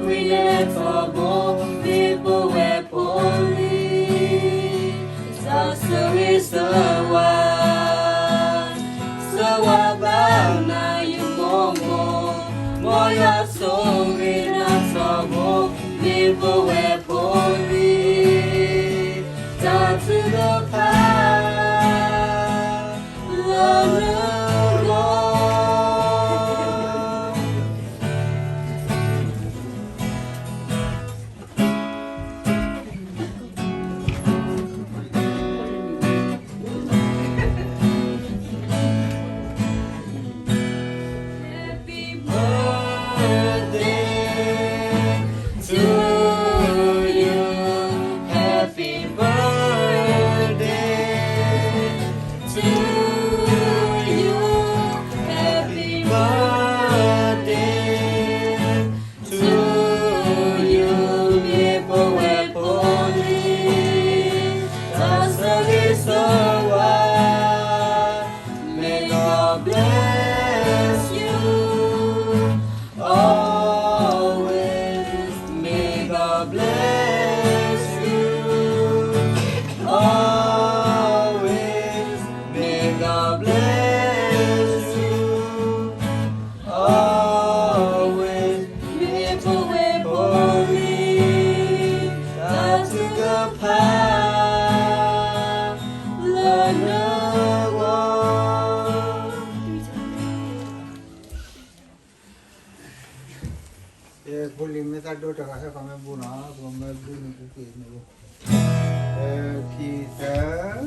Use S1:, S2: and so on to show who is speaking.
S1: Queen for both people were poorly. So is the one. So about now you more your soul in us all. People were poorly. Down to the path. Lord.
S2: ta đôi trở lại còn em bu nó còn em bu nó cũng kỳ nữa thì thế